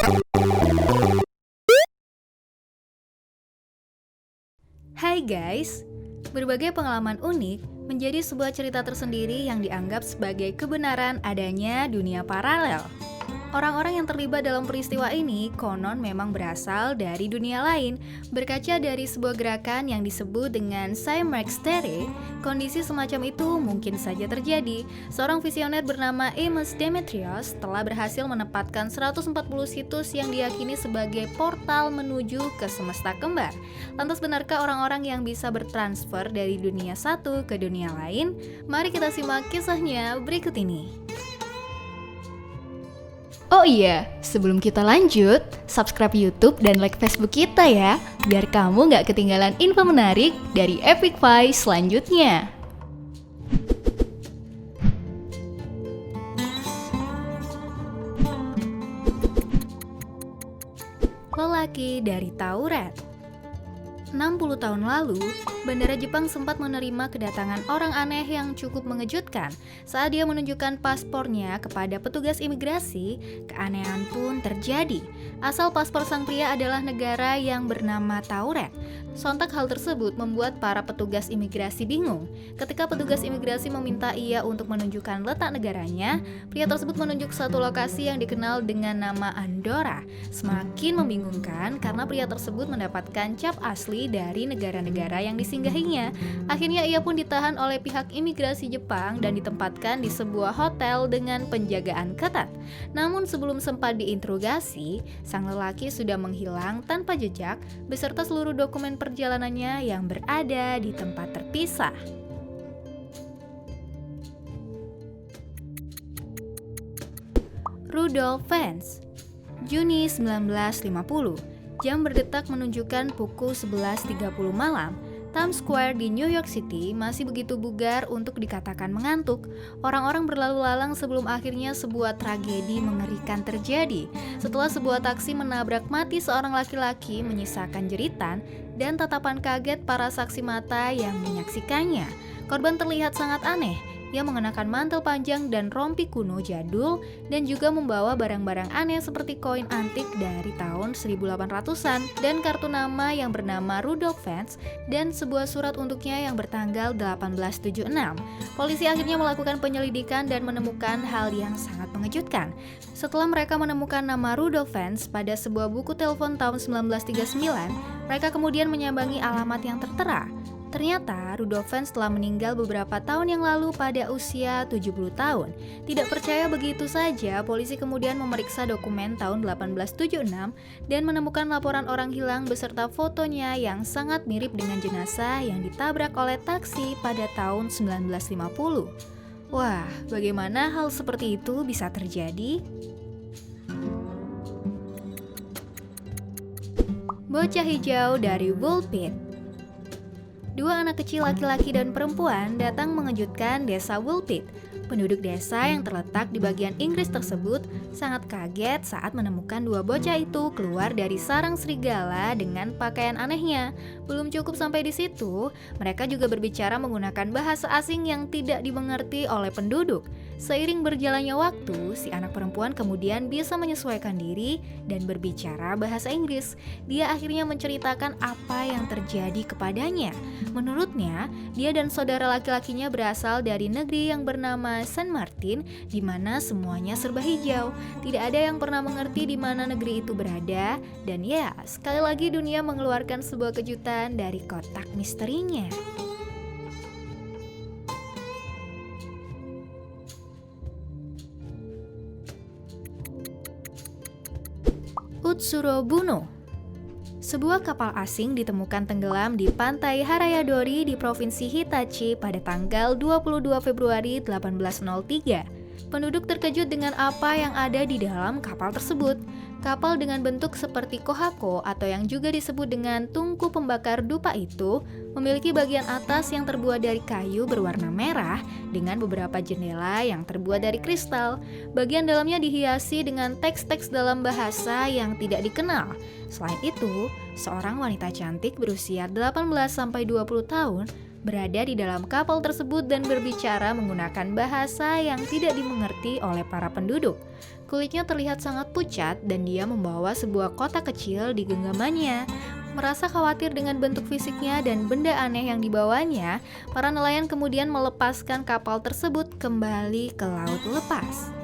Hai guys, berbagai pengalaman unik menjadi sebuah cerita tersendiri yang dianggap sebagai kebenaran adanya dunia paralel. Orang-orang yang terlibat dalam peristiwa ini konon memang berasal dari dunia lain. Berkaca dari sebuah gerakan yang disebut dengan Cymax Theory, kondisi semacam itu mungkin saja terjadi. Seorang visioner bernama Amos Demetrios telah berhasil menempatkan 140 situs yang diyakini sebagai portal menuju ke semesta kembar. Lantas benarkah orang-orang yang bisa bertransfer dari dunia satu ke dunia lain? Mari kita simak kisahnya berikut ini. Oh iya, sebelum kita lanjut, subscribe YouTube dan like Facebook kita ya, biar kamu nggak ketinggalan info menarik dari Epic Five selanjutnya. Lelaki dari Taurat. 60 tahun lalu, bandara Jepang sempat menerima kedatangan orang aneh yang cukup mengejutkan. Saat dia menunjukkan paspornya kepada petugas imigrasi, keanehan pun terjadi. Asal paspor sang pria adalah negara yang bernama Tauret. Sontak hal tersebut membuat para petugas imigrasi bingung. Ketika petugas imigrasi meminta ia untuk menunjukkan letak negaranya, pria tersebut menunjuk satu lokasi yang dikenal dengan nama Andorra. Semakin membingungkan karena pria tersebut mendapatkan cap asli dari negara-negara yang disinggahinya. Akhirnya ia pun ditahan oleh pihak imigrasi Jepang dan ditempatkan di sebuah hotel dengan penjagaan ketat. Namun sebelum sempat diinterogasi, sang lelaki sudah menghilang tanpa jejak beserta seluruh dokumen perjalanannya yang berada di tempat terpisah. Rudolf Vance, Juni 1950. Jam berdetak menunjukkan pukul 11.30 malam. Times Square di New York City masih begitu bugar untuk dikatakan mengantuk. Orang-orang berlalu lalang sebelum akhirnya sebuah tragedi mengerikan terjadi. Setelah sebuah taksi menabrak mati seorang laki-laki menyisakan jeritan dan tatapan kaget para saksi mata yang menyaksikannya. Korban terlihat sangat aneh. Ia mengenakan mantel panjang dan rompi kuno jadul dan juga membawa barang-barang aneh seperti koin antik dari tahun 1800-an dan kartu nama yang bernama Rudolf Vance dan sebuah surat untuknya yang bertanggal 1876. Polisi akhirnya melakukan penyelidikan dan menemukan hal yang sangat mengejutkan. Setelah mereka menemukan nama Rudolf Vance pada sebuah buku telepon tahun 1939, mereka kemudian menyambangi alamat yang tertera. Ternyata Rudolf Vance telah meninggal beberapa tahun yang lalu pada usia 70 tahun. Tidak percaya begitu saja, polisi kemudian memeriksa dokumen tahun 1876 dan menemukan laporan orang hilang beserta fotonya yang sangat mirip dengan jenazah yang ditabrak oleh taksi pada tahun 1950. Wah, bagaimana hal seperti itu bisa terjadi? Bocah hijau dari Woolpit. Dua anak kecil laki-laki dan perempuan datang mengejutkan desa Woolpit. Penduduk desa yang terletak di bagian Inggris tersebut sangat kaget saat menemukan dua bocah itu keluar dari sarang serigala dengan pakaian anehnya. Belum cukup sampai di situ, mereka juga berbicara menggunakan bahasa asing yang tidak dimengerti oleh penduduk. Seiring berjalannya waktu, si anak perempuan kemudian bisa menyesuaikan diri dan berbicara bahasa Inggris. Dia akhirnya menceritakan apa yang terjadi kepadanya. Menurutnya, dia dan saudara laki-lakinya berasal dari negeri yang bernama San Martin, di mana semuanya serba hijau. Tidak ada yang pernah mengerti di mana negeri itu berada, dan ya, sekali lagi dunia mengeluarkan sebuah kejutan dari kotak misterinya. Utsuro Buno. Sebuah kapal asing ditemukan tenggelam di pantai Harayadori di Provinsi Hitachi pada tanggal 22 Februari 1803. Penduduk terkejut dengan apa yang ada di dalam kapal tersebut. Kapal dengan bentuk seperti kohako atau yang juga disebut dengan tungku pembakar dupa itu memiliki bagian atas yang terbuat dari kayu berwarna merah dengan beberapa jendela yang terbuat dari kristal. Bagian dalamnya dihiasi dengan teks-teks dalam bahasa yang tidak dikenal. Selain itu, seorang wanita cantik berusia 18-20 tahun berada di dalam kapal tersebut dan berbicara menggunakan bahasa yang tidak dimengerti oleh para penduduk. Kulitnya terlihat sangat pucat dan dia membawa sebuah kotak kecil di genggamannya. Merasa khawatir dengan bentuk fisiknya dan benda aneh yang dibawanya, para nelayan kemudian melepaskan kapal tersebut kembali ke laut lepas.